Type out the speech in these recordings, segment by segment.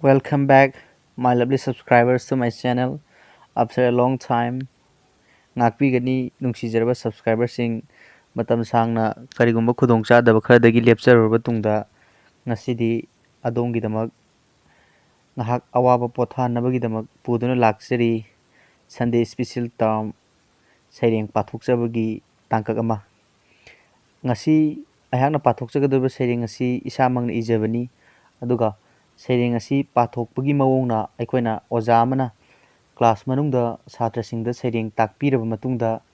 Welcome back, my lovely subscribers to my channel. After a long time, ngakpigani nungsijaraba subscribers sing matam sangna karigumba khudongchadaba kharadagi lepcharurba tungda ngasidi adonggidamak ngahak awaba pothanabagidam puduna laksari Sunday special term saireng pathokjabagi tangkak ama ngasi ayakna pathokjagadoba saireng ngasi isamangna ijabani aduga saireng ngasi pathokpagi mawongna aikoina oja amana class manungda satra singda saireng takpiraba matungda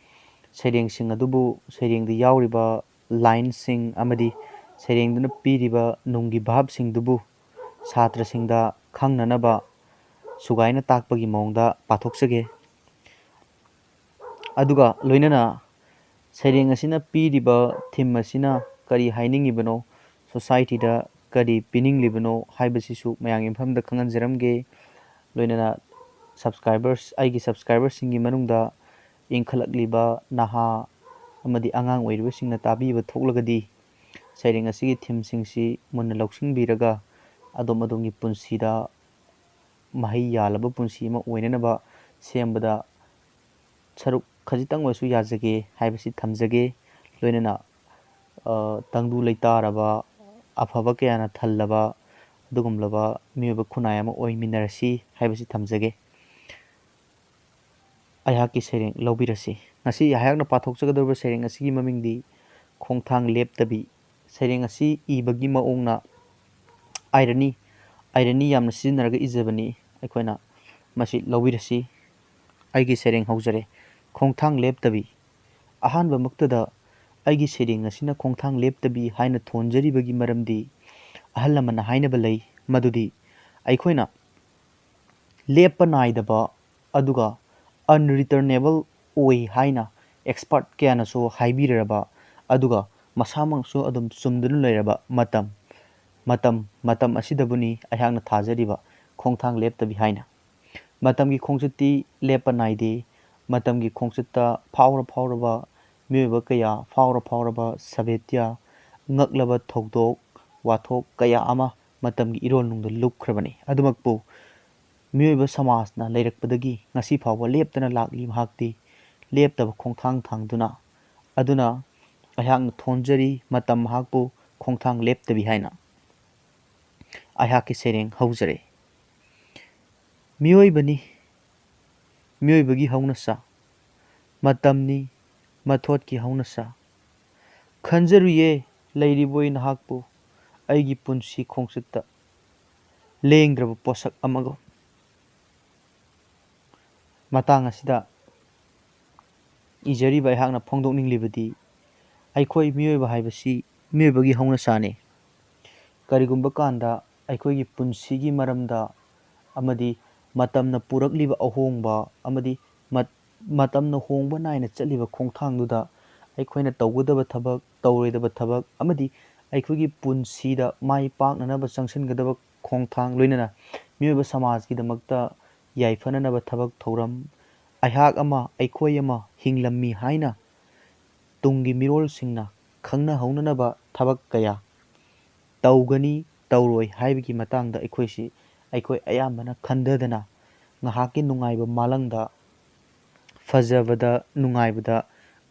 saireng sing adubu saireng di yauriba line sing amadi saireng duna piriba nunggi bhab sing dubu satra singda khangnanaba sugaina takpagi mawongda pathokjage aduga loinana saireng asina piriba theme asina kari hainingibano society da kari pininglibano haibasisu mayang imfamda khanganjaramge loinana subscribers aigi subscribers singi manungda ingkhalakliba naha amadi angang oiriba singna tabiba thoklagadi saireng asigi theme singsi munna lausingbiraga adom punsida mahi yalaba punsi ma oinanaba sembada saruk khajitang wasu yajage haibasi thamjage loinana tangdu leitaraba afaba kayana thallaba adugumlaba miyoba khunai ama oiminarasi haibasi thamjage ayaki sereng lobirasi ngasi ayakna pathokjagadoba sereng asigi mamingdi khongthang leptabi sereng asi ibagi maongna irony yamna sizinaraga ijabani aikoina masi lobirasi aigi sereng haujare khongthang leptabi ahanba muktada aigi sereng asina khongthang leptabi haina thonjaribagi maramdi ahallamana hainaba lei madudi aikoina lepa naidaba aduga unreturnable oi haina expert kyana so haibiraba aduga masamang so adum sumdunu leiraba matam asidabuni ayakna thajariba khongthang leptabi haina matamgi khongsutti lepa naide matamgi khongsutta fauraba miyoba kaya fauraba sabetya ngaklaba thokdok wathok kaya ama matamgi irol nungda lupkhrabani adumakpu miyoba samajna leirakpadagi ngasi fawba leptana lakli mahakti leptaba khongthang thangduna aduna ayakna thonjari matam mahakpu khongthang leptabi haina ayaki sereng haujare miyoibagi haunasa matamni mathotki haunasa khanjaruye leiriboi nahakpu aigi punsi khongsutta lengdraba posak amago matang asida ijariba ayakna phongdokninglibadi aikoi miyoiba haibasi miyoibagi haunasane karigumba kanda aikoigi punsigi maramda amadi matamna purakliba ahongba amadi matamna hongba naina chaliba khongthangduda aikoina tawgadaba thabak tawroidaba thabak amadi aikoigi punsida mai paknanaba changsangadaba khongthang loinana miyoiba samajgi damakta yaifananaba thabak thauram ayhak ama aikoi ama hinglammi haina tungi mirol singna khangna haunanaba thabak kaya tawgani tawroi haibagi matangda aikoisi aikoi ayambana khandadana ngahaki nungaiba malangda fajabada nungaibada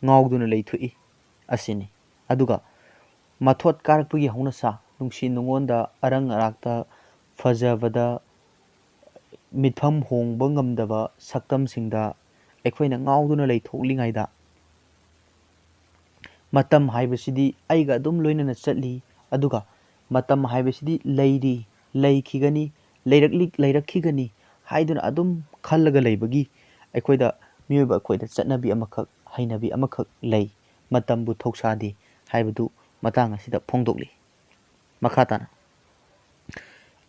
ngauduna leithui asini aduga mathot karakpagi haunasa nungsi nungonda arang arakta fajabada mitham hongba ngamdaba saktam singda aikoina ngauduna leithoklingaida matam haibasidi aiga adum loinana chatli aduga matam haibasidi leikhigani leirakkhigani haiduna adum khallaga leibagi aikoida miyoba aikoida chatnabi amakhak hainabi amakhak lei matambu thoksadi haibadu matang asida phongdokli makhatana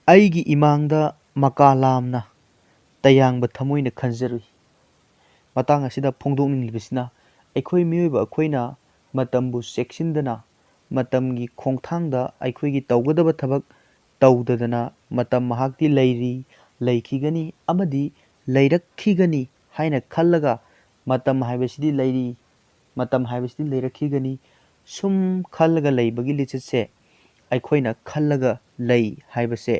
aigi imangda makalamna tayangba thamoina khanjarui matang asida phongdokninglibisina aikoi miyoba aikoina matambu seksindana matamgi khongthangda aikoigi tawgadaba thabak tawdadana matam mahakti leikhigani amadi leirakkhigani haina khallaga matam haibasidi leirakkhigani sum khallaga leibagi lichitse aikoina khallaga lei haibase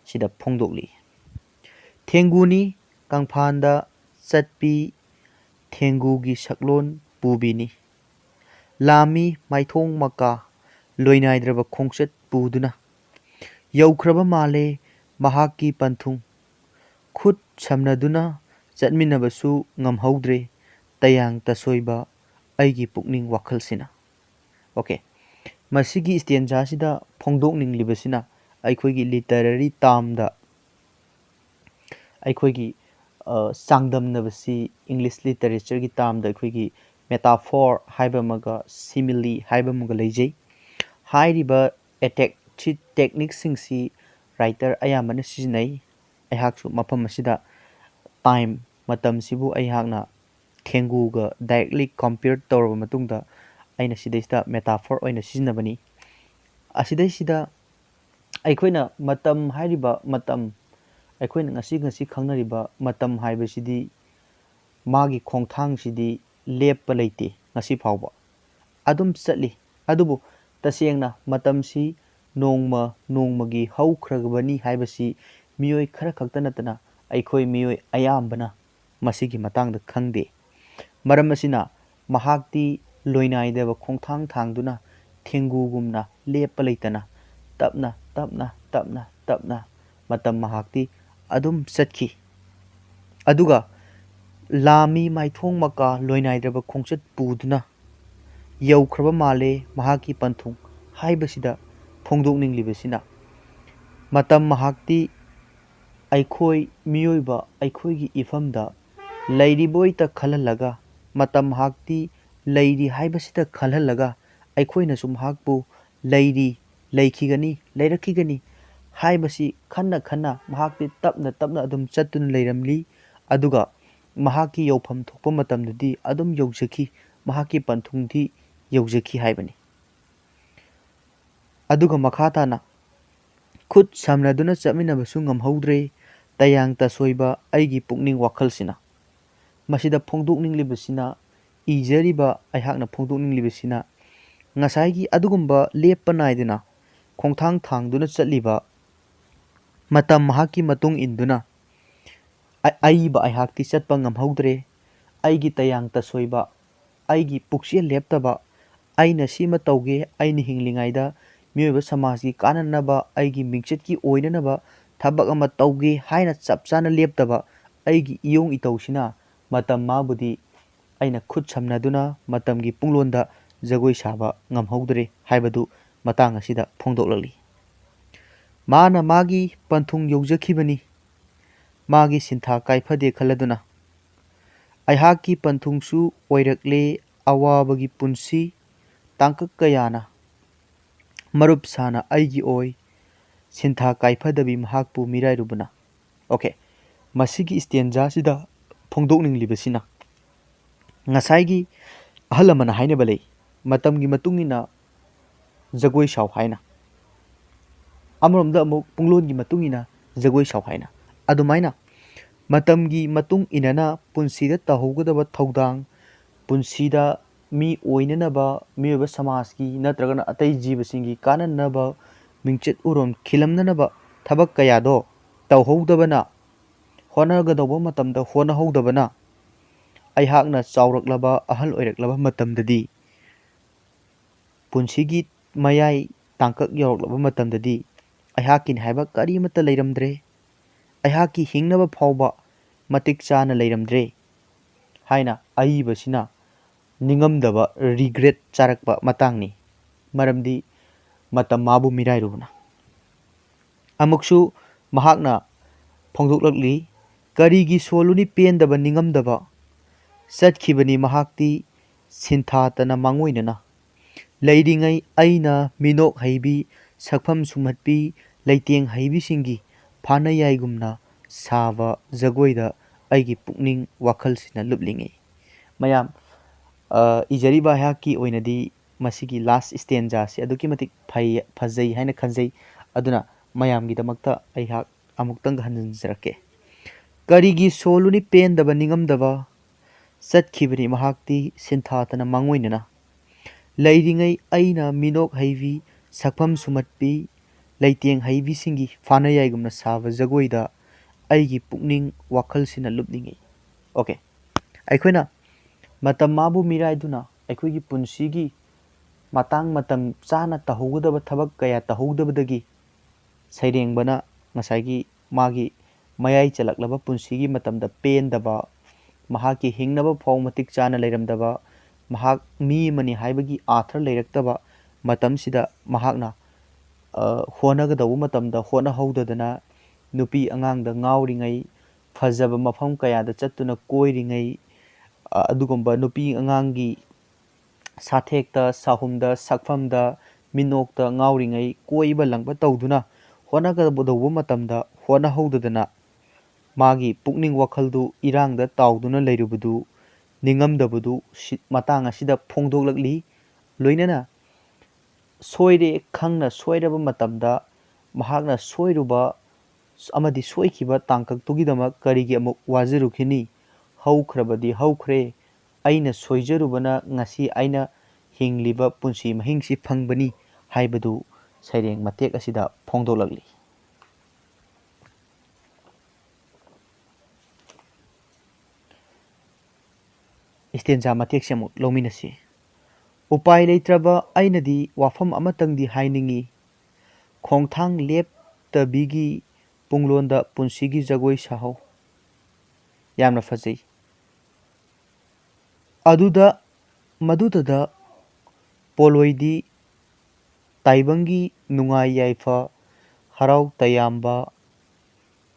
ꯁꯤꯗ ꯐꯣꯡꯗꯣꯛꯂꯤ꯫ ꯊꯦꯡꯒꯨꯅꯤ ꯀꯪꯐꯥꯟꯗ ꯆꯠꯄꯤ ꯊꯦꯡꯒꯨꯒꯤ ꯁꯛꯂꯣꯟ ꯄꯨꯕꯤꯅꯤ꯫ ꯂꯥꯝꯃꯤ ꯃꯥꯏꯊꯣꯡ ꯃꯀꯥ ꯂꯣꯏꯅꯥꯏꯗ꯭ꯔꯕ ꯈꯣꯡꯆꯠ ꯄꯨꯗꯨꯅ ꯌꯧꯈ꯭ꯔꯕ ꯃꯥꯜꯂꯦ ꯃꯍꯥꯛꯀꯤ ꯄꯟꯊꯨꯡ ꯈꯨꯠ ꯁꯝꯅꯗꯨꯅ ꯆꯠꯃꯤꯟꯅꯕꯁꯨ ꯉꯝꯍꯧꯗ꯭ꯔꯦ ꯇꯌꯥꯡ ꯇꯁꯣꯏꯕ ꯑꯩꯒꯤ ꯄꯨꯛꯅꯤꯡ ꯋꯥꯈꯜꯁꯤꯅ꯫ ꯑꯣꯀꯦ, ꯃꯁꯤꯒꯤ ꯁ꯭ꯇꯦꯟꯖꯥꯁꯤꯗ ꯐꯣꯡꯗꯣꯛꯅꯤꯡꯂꯤꯕꯁꯤꯅ ꯑꯩꯈꯣꯏꯒꯤ ꯂꯤꯇꯔꯔꯤ ꯇꯥꯝꯗ ꯑꯩꯈꯣꯏꯒꯤ ꯆꯥꯡꯗꯝꯅꯕꯁꯤ ꯏꯪꯂꯤꯁ ꯂꯤꯇꯔꯦꯆꯔꯒꯤ ꯇꯥꯝꯗ ꯑꯩꯈꯣꯏꯒꯤ ꯃꯦꯇꯥꯐꯣꯔ ꯍꯥꯏꯕ ꯑꯃꯒ ꯁꯤꯃꯤꯂꯤ ꯍꯥꯏꯕ ꯑꯃꯒ ꯂꯩꯖꯩ꯫ ꯍꯥꯏꯔꯤꯕ ꯇꯦꯛꯅꯤꯛꯁꯤꯡꯁꯤ ꯔꯥꯏꯇꯔ ꯑꯌꯥꯝꯕꯅ ꯁꯤꯖꯤꯟꯅꯩ꯫ ꯑꯩꯍꯥꯛꯁꯨ ꯃꯐꯝ ꯑꯁꯤꯗ ꯃꯇꯝꯁꯤꯕꯨ ꯑꯩꯍꯥꯛꯅ ꯊꯦꯡꯒꯨꯒ ꯗꯥꯏꯔꯦꯛꯠꯂꯤ ꯀꯝꯄꯤꯌꯔ ꯇꯧꯔꯕ ꯃꯇꯨꯡꯗ ꯑꯩꯅ ꯁꯤꯗꯩꯁꯤꯗ ꯃꯦꯇꯥꯐꯣꯔ ꯑꯣꯏꯅ ꯁꯤꯖꯤꯟꯅꯕꯅꯤ꯫ ꯑꯁꯤꯗꯩꯁꯤꯗ ꯑꯩꯈꯣꯏꯅ ꯃꯇꯝ ꯍꯥꯏꯔꯤꯕ ꯑꯩꯈꯣꯏꯅ ꯉꯁꯤ ꯈꯪꯅꯔꯤꯕ ꯃꯇꯝ ꯍꯥꯏꯕꯁꯤꯗꯤ ꯃꯥꯒꯤ ꯈꯣꯡꯊꯥꯡꯁꯤꯗꯤ ꯂꯦꯞꯄ ꯂꯩꯇꯦ, ꯉꯁꯤ ꯐꯥꯎꯕ ꯑꯗꯨꯝ ꯆꯠꯂꯤ꯫ ꯑꯗꯨꯕꯨ ꯇꯁꯦꯡꯅ ꯃꯇꯝꯁꯤ ꯅꯣꯡꯃ ꯅꯣꯡꯃꯒꯤ ꯍꯧꯈ꯭ꯔꯕꯅꯤ ꯍꯥꯏꯕꯁꯤ ꯃꯤꯑꯣꯏ ꯈꯔ ꯈꯛꯇ ꯅꯠꯇꯅ ꯑꯩꯈꯣꯏ ꯃꯤꯑꯣꯏ ꯑꯌꯥꯝꯕꯅ ꯃꯁꯤꯒꯤ ꯃꯇꯥꯡꯗ ꯈꯪꯗꯦ꯫ ꯃꯔꯝ ꯑꯁꯤꯅ ꯃꯍꯥꯛꯇꯤ ꯂꯣꯏꯅꯥꯏꯗꯕ ꯈꯣꯡꯊꯥꯡ ꯊꯥꯡꯗꯨꯅ ꯊꯦꯡꯒꯨꯒꯨꯝꯅ ꯂꯦꯞꯄ ꯂꯩꯇꯅ ꯇꯞꯅ ꯇꯞꯅ ꯇꯞꯅ ꯇꯞꯅ ꯃꯍꯥꯛꯇꯤ ꯑꯗꯨꯝ ꯆꯠꯈꯤ꯫ ꯑꯗꯨꯒ ꯂꯥꯝꯃꯤ ꯃꯥꯏꯊꯣꯡ ꯃꯀꯥ ꯂꯣꯏꯅꯥꯏꯗ꯭ꯔꯕ ꯈꯣꯡꯆꯠ ꯄꯨꯗꯨꯅ ꯌꯧꯈ꯭ꯔꯕ ꯃꯥꯜꯂꯦ ꯃꯍꯥꯛꯀꯤ ꯄꯟꯊꯨꯡ ꯍꯥꯏꯕꯁꯤꯗ ꯐꯣꯡꯗꯣꯛꯅꯤꯡꯂꯤꯕꯁꯤꯅ ꯃꯍꯥꯛꯇꯤ ꯑꯩꯈꯣꯏ ꯃꯤꯑꯣꯏꯕ ꯑꯩꯈꯣꯏꯒꯤ ꯏꯐꯝꯗ ꯂꯩꯔꯤꯕꯣꯏꯇ ꯈꯜꯍꯜꯂꯒ ꯃꯍꯥꯛꯇꯤ ꯂꯩꯔꯤ ꯍꯥꯏꯕꯁꯤꯗ ꯈꯜꯍꯜꯂꯒ ꯑꯩꯈꯣꯏꯅꯁꯨ ꯃꯍꯥꯛꯄꯨ ꯂꯩꯔꯤ, ꯂꯩꯈꯤꯒꯅꯤ, ꯂꯩꯔꯛꯈꯤꯒꯅꯤ ꯍꯥꯏꯕꯁꯤ ꯈꯟꯅ ꯃꯍꯥꯛꯇꯤ ꯇꯞꯅ ꯇꯞꯅ ꯑꯗꯨꯝ ꯆꯠꯇꯨꯅ ꯂꯩꯔꯝꯂꯤ꯫ ꯑꯗꯨꯒ ꯃꯍꯥꯛꯀꯤ ꯌꯧꯐꯝ ꯊꯣꯛꯄ ꯃꯇꯝꯗꯗꯤ ꯑꯗꯨꯝ ꯌꯧꯖꯈꯤ, ꯃꯍꯥꯛꯀꯤ ꯄꯟꯊꯨꯡꯗꯤ ꯌꯧꯖꯈꯤ ꯍꯥꯏꯕꯅꯤ꯫ ꯑꯗꯨꯒ ꯃꯈꯥ ꯇꯥꯅ ꯈꯨꯠ ꯁꯝꯅꯗꯨꯅ ꯆꯠꯃꯤꯟꯅꯕꯁꯨ ꯉꯝꯍꯧꯗ꯭ꯔꯦ ꯇꯌꯥꯡ ꯇꯁꯣꯏꯕ ꯑꯩꯒꯤ ꯄꯨꯛꯅꯤꯡ ꯋꯥꯈꯜꯁꯤꯅ꯫ ꯃꯁꯤꯗ ꯐꯣꯡꯗꯣꯛꯅꯤꯡꯂꯤꯕꯁꯤꯅ ꯑꯩꯍꯥꯛꯅ ꯐꯣꯡꯗꯣꯛꯅꯤꯡꯂꯤꯕꯁꯤꯅ ꯉꯁꯥꯏꯒꯤ ꯑꯗꯨꯒꯨꯝꯕ ꯂꯦꯞꯄ ꯅꯥꯏꯗꯅ ꯈꯣꯡꯊꯥꯡ ꯊꯥꯡꯗꯨꯅ ꯆꯠꯂꯤꯕ ꯃꯍꯥꯛꯀꯤ ꯃꯇꯨꯡ ꯏꯟꯗꯨꯅ ꯑꯩꯍꯥꯛꯇꯤ ꯆꯠꯄ ꯉꯝꯍꯧꯗ꯭ꯔꯦ꯫ ꯑꯩꯒꯤ ꯇꯌꯥꯡ ꯇꯁꯣꯏꯕ, ꯑꯩꯒꯤ ꯄꯨꯛꯆꯦꯜ ꯂꯦꯞꯇꯕ, ꯑꯩꯅ ꯁꯤꯃ ꯇꯧꯒꯦ, ꯑꯩꯅ ꯍꯤꯡꯂꯤꯉꯩꯗ ꯃꯤꯑꯣꯏꯕ ꯁꯃꯥꯖꯀꯤ ꯀꯥꯟꯅꯅꯕ, ꯑꯩꯒꯤ ꯃꯤꯡꯆꯠꯀꯤ ꯑꯣꯏꯅꯅꯕ ꯊꯕꯛ ꯑꯃ ꯇꯧꯒꯦ ꯍꯥꯏꯅ ꯆꯞ ꯆꯥꯅ ꯂꯦꯞꯇꯕ ꯑꯩꯒꯤ ꯏꯌꯣꯡ ꯏꯇꯧꯁꯤꯅ ꯃꯥꯕꯨꯗꯤ ꯑꯩꯅ ꯈꯨꯠ ꯁꯝꯅꯗꯨꯅ ꯃꯇꯝꯒꯤ ꯄꯨꯡꯂꯣꯟꯗ ꯖꯒꯣꯏ ꯁꯥꯕ ꯉꯝꯍꯧꯗ꯭ꯔꯦ ꯍꯥꯏꯕꯗꯨ ꯃꯇꯥꯡ ꯑꯁꯤꯗ ꯐꯣꯡꯗꯣꯛꯂꯛꯂꯤ꯫ ꯃꯥꯅ ꯃꯥꯒꯤ ꯄꯟꯊꯨꯡ ꯌꯧꯖꯈꯤꯕꯅꯤ, ꯃꯥꯒꯤ ꯁꯤꯟꯊꯥ ꯀꯥꯏꯐꯗꯦ ꯈꯜꯂꯗꯨꯅ ꯑꯩꯍꯥꯛꯀꯤ ꯄꯟꯊꯨꯡꯁꯨ ꯑꯣꯏꯔꯛꯂꯦ ꯑꯋꯥꯕꯒꯤ ꯄꯨꯟꯁꯤ ꯇꯥꯡꯀꯛ ꯀꯌꯥꯅ ꯃꯔꯨꯞ ꯁꯥꯅ ꯑꯩꯒꯤ ꯑꯣꯏ ꯁꯤꯟꯊꯥ ꯀꯥꯏꯐꯗꯕꯤ ꯃꯍꯥꯛꯄꯨ ꯃꯤꯔꯥꯏꯔꯨꯕꯅ꯫ ꯑꯣꯀꯦ, ꯃꯁꯤꯒꯤ ꯁ꯭ꯇꯦꯟꯖꯥꯁꯤꯗ ꯐꯣꯡꯗꯣꯛꯅꯤꯡꯂꯤꯕꯁꯤꯅ ꯉꯁꯥꯏꯒꯤ ꯑꯍꯜ ꯂꯃꯟꯅ ꯍꯥꯏꯅꯕ ꯂꯩ, ꯃꯇꯝꯒꯤ ꯃꯇꯨꯡ ꯏꯟꯅ ꯖꯒꯣꯏ ꯁꯥꯎ ꯍꯥꯏꯅ, ꯑꯃꯔꯣꯝꯗ ꯑꯃꯨꯛ ꯄꯨꯡꯂꯣꯟꯒꯤ ꯃꯇꯨꯡ ꯏꯟꯅ ꯖꯒꯣꯏ ꯁꯥꯎ ꯍꯥꯏꯅ꯫ ꯑꯗꯨꯃꯥꯏꯅ ꯃꯇꯝꯒꯤ ꯃꯇꯨꯡ ꯏꯟꯅꯅ ꯄꯨꯟꯁꯤꯗ ꯇꯧꯍꯧꯒꯗꯕ ꯊꯧꯗꯥꯡ, ꯄꯨꯟꯁꯤꯗ ꯃꯤ ꯑꯣꯏꯅꯅꯕ, ꯃꯤꯑꯣꯏꯕ ꯁꯃꯥꯖꯀꯤ ꯅꯠꯇ꯭ꯔꯒꯅ ꯑꯇꯩ ꯖꯤꯕꯁꯤꯡꯒꯤ ꯀꯥꯟꯅꯅꯕ, ꯃꯤꯡꯆꯠ ꯎꯔꯣꯡ ꯈꯤꯜꯂꯝꯅꯅꯕ ꯊꯕꯛ ꯀꯌꯥꯗꯣ ꯇꯧꯍꯧꯗꯕꯅ, ꯍꯣꯠꯅꯒꯗꯧꯕ ꯃꯇꯝꯗ ꯍꯣꯠꯅꯍꯧꯗꯕꯅ ꯑꯩꯍꯥꯛꯅ ꯆꯥꯎꯔꯛꯂꯕ, ꯑꯍꯜ ꯑꯣꯏꯔꯛꯂꯕ ꯃꯇꯝꯗꯗꯤ, ꯄꯨꯟꯁꯤꯒꯤ ꯃꯌꯥꯏ ꯇꯥꯡꯀꯛ ꯌꯧꯔꯛꯂꯕ ꯃꯇꯝꯗꯗꯤ ꯑꯩꯍꯥꯛꯀꯤꯅꯤ ꯍꯥꯏꯕ ꯀꯔꯤꯃꯠꯇ ꯂꯩꯔꯝꯗ꯭ꯔꯦ, ꯑꯩꯍꯥꯛꯀꯤ ꯍꯤꯡꯅꯕ ꯐꯥꯎꯕ ꯃꯇꯤꯛ ꯆꯥꯅ ꯂꯩꯔꯝꯗ꯭ꯔꯦ ꯍꯥꯏꯅ ꯑꯏꯕꯁꯤꯅ ꯅꯤꯡꯉꯝꯗꯕ ꯔꯤꯒ꯭ꯔꯦꯠ ꯆꯥꯔꯛꯄ ꯃꯇꯥꯡꯅꯤ, ꯃꯔꯝꯗꯤ ꯃꯥꯕꯨ ꯃꯤꯔꯥꯏꯔꯨꯕꯅ꯫ ꯑꯃꯨꯛꯁꯨ ꯃꯍꯥꯛꯅ ꯐꯣꯡꯗꯣꯛꯂꯛꯂꯤ, ꯀꯔꯤꯒꯤ ꯁꯣꯜꯂꯨꯅꯤ ꯄꯦꯟꯗꯕ ꯅꯤꯡꯉꯝꯗꯕ, ꯆꯠꯈꯤꯕꯅꯤ ꯃꯍꯥꯛꯇꯤ ꯁꯤꯟꯊꯥꯇꯅ ꯃꯥꯡꯑꯣꯏꯅꯅ, ꯂꯩꯔꯤꯉꯩ ꯑꯩꯅ ꯃꯤꯅꯣꯛ ꯍꯩꯕꯤ, ꯁꯛꯐꯝ ꯁꯨꯝꯍꯠꯄꯤ, ꯂꯩꯇꯦꯡ ꯍꯩꯕꯤꯁꯤꯡꯒꯤ ꯐꯥꯅꯌꯥꯏꯒꯨꯝꯅ ꯁꯥꯕ ꯖꯒꯣꯏꯗ ꯑꯩꯒꯤ ꯄꯨꯛꯅꯤꯡ ꯋꯥꯈꯜꯁꯤꯅ ꯂꯨꯞꯂꯤꯉꯩ꯫ ꯃꯌꯥꯝ, ꯏꯖꯔꯤꯕ ꯑꯩꯍꯥꯛꯀꯤ ꯑꯣꯏꯅꯗꯤ ꯃꯁꯤꯒꯤ ꯂꯥꯁ ꯁ꯭ꯇꯦꯟꯖꯥꯁꯤ ꯑꯗꯨꯛꯀꯤ ꯃꯇꯤꯛ ꯐꯖꯩ ꯍꯥꯏꯅ ꯈꯟꯖꯩ꯫ ꯑꯗꯨꯅ ꯃꯌꯥꯝꯒꯤꯗꯃꯛꯇ ꯑꯩꯍꯥꯛ ꯑꯃꯨꯛꯇꯪꯒ ꯍꯟꯖꯤꯟꯖꯔꯛꯀꯦ꯫ ꯀꯔꯤꯒꯤ ꯁꯣꯜꯂꯨꯅꯤ ꯄꯦꯟꯗꯕ ꯅꯤꯡꯉꯝꯗꯕ, ꯆꯠꯈꯤꯕꯅꯤ ꯃꯍꯥꯛꯇꯤ ꯁꯤꯟꯊꯥꯇꯅ ꯃꯥꯡꯑꯣꯏꯅꯅ, ꯂꯩꯔꯤꯉꯩ ꯑꯩꯅ ꯃꯤꯅꯣꯛ ꯍꯩꯕꯤ, ꯁꯛꯐꯝ ꯁꯨꯝꯍꯠꯄꯤ, ꯂꯩꯇꯦꯡ ꯍꯩꯕꯤꯁꯤꯡꯒꯤ ꯐꯥꯅ ꯌꯥꯏꯒꯨꯝꯅ ꯁꯥꯕ ꯖꯒꯣꯏꯗ ꯑꯩꯒꯤ ꯄꯨꯛꯅꯤꯡ ꯋꯥꯈꯜꯁꯤꯅ ꯂꯨꯞꯅꯤꯡꯉꯤ꯫ ꯑꯣꯀꯦ, ꯑꯩꯈꯣꯏꯅ ꯃꯇꯝ ꯃꯥꯕꯨ ꯃꯤꯔꯥꯏꯗꯨꯅ ꯑꯩꯈꯣꯏꯒꯤ ꯄꯨꯟꯁꯤꯒꯤ ꯃꯇꯥꯡ ꯃꯇꯝ ꯆꯥꯅ ꯇꯧꯍꯧꯒꯗꯕ ꯊꯕꯛ ꯀꯌꯥ ꯇꯧꯍꯧꯗꯕꯗꯒꯤ ꯁꯩꯔꯦꯡꯕꯅ ꯉꯁꯥꯏꯒꯤ ꯃꯥꯒꯤ ꯃꯌꯥꯏ ꯆꯜꯂꯛꯂꯕ ꯄꯨꯟꯁꯤꯒꯤ ꯃꯇꯝꯗ ꯄꯦꯟꯗꯕ, ꯃꯍꯥꯛꯀꯤ ꯍꯤꯡꯅꯕ ꯐꯥꯎ ꯃꯇꯤꯛ ꯆꯥꯅ ꯂꯩꯔꯝꯗꯕ, ꯃꯍꯥꯛ ꯃꯤ ꯑꯃꯅꯤ ꯍꯥꯏꯕꯒꯤ ꯑꯥꯔꯊ ꯂꯩꯔꯛꯇꯕ ꯃꯇꯝꯁꯤꯗ ꯃꯍꯥꯛꯅ ꯍꯣꯠꯅꯒꯗꯧꯕ ꯃꯇꯝꯗ ꯍꯣꯠꯅꯍꯧꯗꯗꯅ ꯅꯨꯄꯤ ꯑꯉꯥꯡꯗ ꯉꯥꯎꯔꯤꯉꯩ, ꯐꯖꯕ ꯃꯐꯝ ꯀꯌꯥꯗ ꯆꯠꯇꯨꯅ ꯀꯣꯏꯔꯤꯉꯩ, ꯑꯗꯨꯒꯨꯝꯕ ꯅꯨꯄꯤ ꯑꯉꯥꯡꯒꯤ ꯁꯥꯊꯦꯛꯇ, ꯁꯥꯍꯨꯝꯗ, ꯁꯛꯐꯝꯗ, ꯃꯤꯅꯣꯛꯇ ꯉꯥꯎꯔꯤꯉꯩ, ꯀꯣꯏꯕ ꯂꯪꯕ ꯇꯧꯗꯨꯅ ꯍꯣꯠꯅꯒꯗꯧꯕ ꯃꯇꯝꯗ ꯍꯣꯠꯅꯍꯧꯗꯗꯅ ꯃꯥꯒꯤ ꯄꯨꯛꯅꯤꯡ ꯋꯥꯈꯜꯗꯨ ꯏꯔꯥꯡꯗ ꯇꯥꯎꯗꯨꯅ ꯂꯩꯔꯨꯕꯗꯨ, ꯅꯤꯡꯉꯝꯗꯕꯗꯨ ꯃꯇꯥꯡ ꯑꯁꯤꯗ ꯐꯣꯡꯗꯣꯛꯂꯛꯂꯤ꯫ ꯂꯣꯏꯅꯅ ꯁꯣꯏꯔꯦ ꯈꯪꯅ ꯁꯣꯏꯔꯕ ꯃꯇꯝꯗ ꯃꯍꯥꯛꯅ ꯁꯣꯏꯔꯨꯕ ꯑꯃꯗꯤ ꯁꯣꯏꯈꯤꯕ ꯇꯥꯡꯀꯛꯇꯨꯒꯤꯗꯃꯛ ꯀꯔꯤꯒꯤ ꯑꯃꯨꯛ ꯋꯥꯖꯔꯨꯈꯤꯅꯤ? ꯍꯧꯈ꯭ꯔꯕꯗꯤ ꯍꯧꯈ꯭ꯔꯦ, ꯑꯩꯅ ꯁꯣꯏꯖꯔꯨꯕꯅ ꯉꯁꯤ ꯑꯩꯅ ꯍꯤꯡꯂꯤꯕ ꯄꯨꯟꯁꯤ ꯃꯍꯤꯡꯁꯤ ꯐꯪꯕꯅꯤ ꯍꯥꯏꯕꯗꯨ ꯁꯩꯔꯦꯡ ꯃꯇꯦꯛ ꯑꯁꯤꯗ ꯐꯣꯡꯗꯣꯛꯂꯛꯂꯤ꯫ ꯏꯁꯇꯦꯟꯖꯥ ꯃꯇꯦꯛꯁꯦ ꯑꯃꯨꯛ ꯂꯧꯃꯤꯟꯅꯁꯤ꯫ ꯎꯄꯥꯏ ꯂꯩꯇ꯭ꯔꯕ ꯑꯩꯅꯗꯤ ꯋꯥꯐꯝ ꯑꯃꯇꯪꯗꯤ ꯍꯥꯏꯅꯤꯡꯉꯤ, ꯈꯣꯡꯊꯥꯡ ꯂꯦꯞꯇꯕꯤꯒꯤ ꯄꯨꯡꯂꯣꯟꯗ ꯄꯨꯟꯁꯤꯒꯤ ꯖꯒꯣꯏ ꯁꯥꯍꯧ꯫ ꯌꯥꯝꯅ ꯐꯖꯩ꯫ ꯃꯗꯨꯗ ꯄꯣꯂꯣꯏꯗꯤ ꯇꯥꯏꯕꯪꯒꯤ ꯅꯨꯡꯉꯥꯏ ꯌꯥꯏꯐ ꯍꯔꯥꯎ ꯇꯌꯥꯝꯕ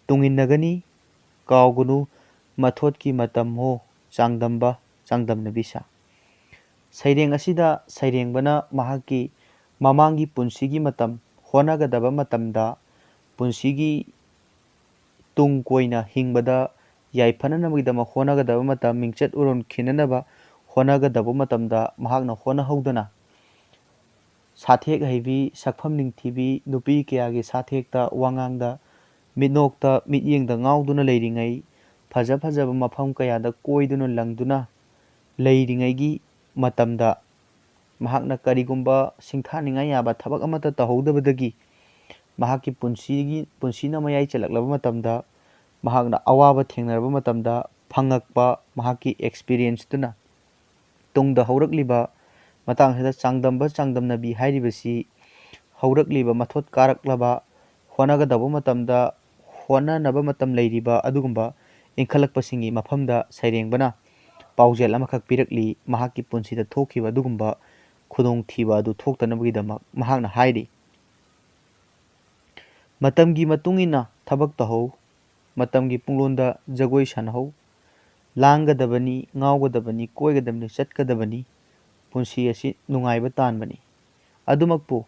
ꯇꯨꯡꯏꯟꯅꯒꯅꯤ, ꯀꯥꯎꯒꯅꯨ ꯃꯊꯣꯠꯀꯤ ꯃꯇꯝ ꯍꯣ ꯆꯥꯡꯗꯝꯕ ꯆꯥꯡꯗꯝꯅꯕꯤꯁꯥ꯫ ꯁꯩꯔꯦꯡ ꯑꯁꯤꯗ ꯁꯩꯔꯦꯡꯕꯅ ꯃꯍꯥꯛꯀꯤ ꯃꯃꯥꯡꯒꯤ ꯄꯨꯟꯁꯤꯒꯤ ꯃꯇꯝ, ꯍꯣꯠꯅꯒꯗꯕ ꯃꯇꯝꯗ, ꯄꯨꯟꯁꯤꯒꯤ ꯇꯨꯡ ꯀꯣꯏꯅ ꯍꯤꯡꯕꯗ ꯌꯥꯏꯐꯅꯅꯕꯒꯤꯗꯃꯛ ꯍꯣꯠꯅꯒꯗꯕ ꯃꯇꯝ, ꯃꯤꯡꯆꯠ ꯎꯔꯣꯡ ꯈꯤꯟꯅꯅꯕ ꯍꯣꯠꯅꯒꯗꯕ ꯃꯇꯝꯗ ꯃꯍꯥꯛꯅ ꯍꯣꯠꯅꯍꯧꯗꯅ ꯁꯥꯊꯦꯛ ꯍꯩꯕꯤ, ꯁꯛꯐꯝ ꯅꯤꯡꯊꯤꯕꯤ, ꯅꯨꯄꯤ ꯀꯌꯥꯒꯤ ꯁꯥꯊꯦꯛꯇ, ꯋꯥꯉꯥꯡꯗ, ꯃꯤꯠꯅꯣꯛꯇ, ꯃꯤꯠꯌꯦꯡꯗ ꯉꯥꯎꯗꯨꯅ ꯂꯩꯔꯤꯉꯩ, ꯐꯖ ꯐꯖꯕ ꯃꯐꯝ ꯀꯌꯥꯗ ꯀꯣꯏꯗꯨꯅ ꯂꯪꯗꯨꯅ ꯂꯩꯔꯤꯉꯩꯒꯤ ꯃꯇꯝꯗ ꯃꯍꯥꯛꯅ ꯀꯔꯤꯒꯨꯝꯕ ꯁꯤꯡꯊꯥꯅꯤꯡꯉꯥꯏ ꯌꯥꯕ ꯊꯕꯛ ꯑꯃꯠꯇ ꯇꯧꯍꯧꯗꯕꯗꯒꯤ ꯃꯍꯥꯛꯀꯤ ꯄꯨꯟꯁꯤꯅ ꯃꯌꯥꯏ ꯆꯜꯂꯛꯂꯕ ꯃꯇꯝꯗ, ꯃꯍꯥꯛꯅ ꯑꯋꯥꯕ ꯊꯦꯡꯅꯔꯕ ꯃꯇꯝꯗ ꯐꯪꯉꯛꯄ ꯃꯍꯥꯛꯀꯤ ꯑꯦꯛꯁꯄꯤꯔꯤꯌꯦꯟꯁꯇꯨꯅ ꯇꯨꯡꯗ ꯍꯧꯔꯛꯂꯤꯕ ꯃꯇꯥꯡ ꯑꯁꯤꯗ ꯆꯥꯡꯗꯝꯕ ꯆꯥꯡꯗꯝꯅꯕꯤ ꯍꯥꯏꯔꯤꯕꯁꯤ ꯍꯧꯔꯛꯂꯤꯕ ꯃꯊꯣꯠ ꯀꯥꯔꯛꯂꯕ, ꯍꯣꯠꯅꯒꯗꯧꯕ ꯃꯇꯝꯗ ꯍꯣꯠꯅꯅꯕ ꯃꯇꯝ ꯂꯩꯔꯤꯕ ꯑꯗꯨꯒꯨꯝꯕ ꯏꯟꯈꯠꯂꯛꯄꯁꯤꯡꯒꯤ ꯃꯐꯝꯗ ꯁꯩꯔꯦꯡꯕꯅ ꯄꯥꯎꯖꯦꯜ ꯑꯃꯈꯛ ꯄꯤꯔꯛꯂꯤ꯫ ꯃꯍꯥꯛꯀꯤ ꯄꯨꯟꯁꯤꯗ ꯊꯣꯛꯈꯤꯕ ꯑꯗꯨꯒꯨꯝꯕ ꯈꯨꯗꯣꯡꯊꯤꯕ ꯑꯗꯨ ꯊꯣꯛꯇꯅꯕꯒꯤꯗꯃꯛ ꯃꯍꯥꯛꯅ ꯍꯥꯏꯔꯤ, ꯃꯇꯝꯒꯤ ꯃꯇꯨꯡ ꯏꯟꯅ ꯊꯕꯛ ꯇꯧꯍꯧ, ꯃꯇꯝꯒꯤ ꯄꯨꯡꯂꯣꯟꯗ ꯖꯒꯣꯏ ꯁꯥꯅꯍꯧ, ꯂꯥꯡꯒꯗꯕꯅꯤ, ꯉꯥꯎꯒꯗꯕꯅꯤ, ꯀꯣꯏꯒꯗꯕꯅꯤ, ꯆꯠꯀꯗꯕꯅꯤ, ꯄꯨꯟꯁꯤ ꯑꯁꯤ ꯅꯨꯡꯉꯥꯏꯕ ꯇꯥꯟꯕꯅꯤ꯫ ꯑꯗꯨꯃꯛꯄꯨ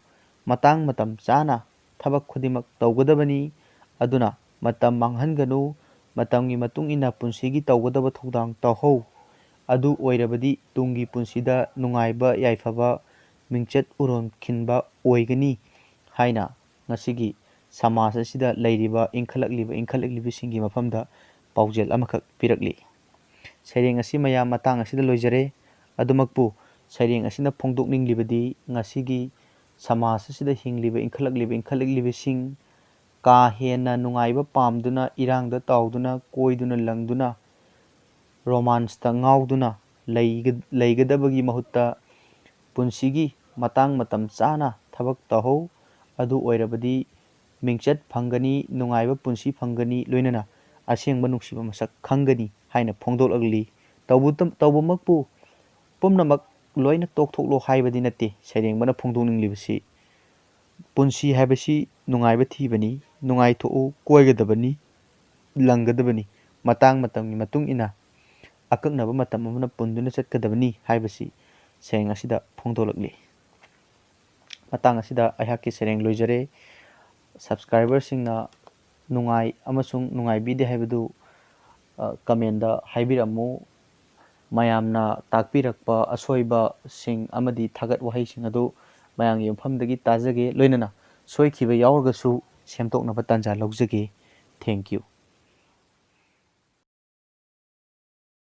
ꯃꯇꯥꯡ ꯃꯇꯝ ꯆꯥꯅ ꯊꯕꯛ ꯈꯨꯗꯤꯡꯃꯛ ꯇꯧꯒꯗꯕꯅꯤ꯫ ꯑꯗꯨꯅ ꯃꯇꯝ ꯃꯥꯡꯍꯟꯒꯅꯨ, ꯃꯇꯝꯒꯤ ꯃꯇꯨꯡ ꯏꯟꯅ ꯄꯨꯟꯁꯤꯒꯤ ꯇꯧꯒꯗꯕ ꯊꯧꯗꯥꯡ ꯇꯧꯍꯧ꯫ ꯑꯗꯨ ꯑꯣꯏꯔꯕꯗꯤ ꯇꯨꯡꯒꯤ ꯄꯨꯟꯁꯤꯗ ꯅꯨꯡꯉꯥꯏꯕ ꯌꯥꯏꯐꯕ, ꯃꯤꯡꯆꯠ ꯎꯔꯣꯡ ꯈꯤꯟꯕ ꯑꯣꯏꯒꯅꯤ ꯍꯥꯏꯅ ꯉꯁꯤꯒꯤ ꯁꯃꯥꯖ ꯑꯁꯤꯗ ꯂꯩꯔꯤꯕ ꯏꯟꯈꯠꯂꯛꯂꯤꯕꯁꯤꯡꯒꯤ ꯃꯐꯝꯗ ꯄꯥꯎꯖꯦꯜ ꯑꯃꯈꯛ ꯄꯤꯔꯛꯂꯤ꯫ ꯁꯩꯔꯦꯡ ꯑꯁꯤ ꯃꯌꯥꯝ ꯃꯇꯥꯡ ꯑꯁꯤꯗ ꯂꯣꯏꯖꯔꯦ꯫ ꯑꯗꯨꯃꯛꯄꯨ ꯁꯩꯔꯦꯡ ꯑꯁꯤꯅ ꯐꯣꯡꯗꯣꯛꯅꯤꯡꯂꯤꯕꯗꯤ ꯉꯁꯤꯒꯤ ꯁꯃꯥꯖ ꯑꯁꯤꯗ ꯍꯤꯡꯂꯤꯕ ꯏꯟꯈꯠꯂꯛꯂꯤꯕꯁꯤꯡ ꯀꯥ ꯍꯦꯟꯅ ꯅꯨꯡꯉꯥꯏꯕ ꯄꯥꯝꯗꯨꯅ, ꯏꯔꯥꯡꯗ ꯇꯥꯎꯗꯨꯅ, ꯀꯣꯏꯗꯨꯅ ꯂꯪꯗꯨꯅ, ꯔꯣꯃꯥꯟꯁꯇ ꯉꯥꯎꯗꯨꯅ ꯂꯩꯒꯗꯕꯒꯤ ꯃꯍꯨꯠꯇ ꯄꯨꯟꯁꯤꯒꯤ ꯃꯇꯥꯡ ꯃꯇꯝ ꯆꯥꯅ ꯊꯕꯛ ꯇꯧꯍꯧ꯫ ꯑꯗꯨ ꯑꯣꯏꯔꯕꯗꯤ ꯃꯤꯡꯆꯠ ꯐꯪꯒꯅꯤ, ꯅꯨꯡꯉꯥꯏꯕ ꯄꯨꯟꯁꯤ ꯐꯪꯒꯅꯤ, ꯂꯣꯏꯅꯅ ꯑꯁꯦꯡꯕ ꯅꯨꯡꯁꯤꯕ ꯃꯁꯛ ꯈꯪꯒꯅꯤ ꯍꯥꯏꯅ ꯐꯣꯡꯗꯣꯛꯂꯛꯂꯤ꯫ ꯇꯧꯕꯃꯛꯄꯨ ꯄꯨꯝꯅꯃꯛ ꯂꯣꯏꯅ ꯇꯣꯛꯊꯣꯛꯂꯣ ꯍꯥꯏꯕꯗꯤ ꯅꯠꯇꯦ꯫ ꯁꯩꯔꯦꯡꯕꯅ ꯐꯣꯡꯗꯣꯛꯅꯤꯡꯂꯤꯕꯁꯤ ꯄꯨꯟꯁꯤ ꯍꯥꯏꯕꯁꯤ ꯅꯨꯡꯉꯥꯏꯕ ꯊꯤꯕꯅꯤ, ꯅꯨꯡꯉꯥꯏꯊꯣꯛꯎ, ꯀꯣꯏꯒꯗꯕꯅꯤ, ꯂꯪꯒꯗꯕꯅꯤ, ꯃꯇꯥꯡ ꯃꯇꯝꯒꯤ ꯃꯇꯨꯡ ꯏꯟꯅ ꯑꯀꯛꯅꯕ ꯃꯇꯝ ꯑꯃꯅ ꯄꯨꯟꯗꯨꯅ ꯆꯠꯀꯗꯕꯅꯤ ꯍꯥꯏꯕꯁꯤ ꯁꯩꯔꯦꯡ ꯑꯁꯤꯗ ꯐꯣꯡꯗꯣꯛꯂꯛꯂꯤ꯫ ꯃꯇꯥꯡ ꯑꯁꯤꯗ ꯑꯩꯍꯥꯛꯀꯤ ꯁꯩꯔꯦꯡ ꯂꯣꯏꯖꯔꯦ꯫ ꯁꯕꯁꯀ꯭ꯔꯥꯏꯕꯔꯁꯤꯡꯅ ꯅꯨꯡꯉꯥꯏ ꯑꯃꯁꯨꯡ ꯅꯨꯡꯉꯥꯏꯕꯤꯗꯦ ꯍꯥꯏꯕꯗꯨ ꯀꯃꯦꯟꯗ ꯍꯥꯏꯕꯤꯔꯝꯃꯨ꯫ ꯃꯌꯥꯝꯅ ꯇꯥꯛꯄꯤꯔꯛꯄ ꯑꯁꯣꯏꯕꯁꯤꯡ ꯑꯃꯗꯤ ꯊꯥꯒꯠ ꯋꯥꯍꯩꯁꯤꯡ ꯑꯗꯨ ꯃꯌꯥꯝꯒꯤ ꯃꯐꯝꯗꯒꯤ ꯇꯥꯖꯒꯦ, ꯂꯣꯏꯅꯅ ꯁꯣꯏꯈꯤꯕ ꯌꯥꯎꯔꯒꯁꯨ ꯁꯦꯝꯗꯣꯛꯅꯕ ꯇꯥꯟꯖꯥ ꯂꯧꯖꯒꯦ꯫ Thank you.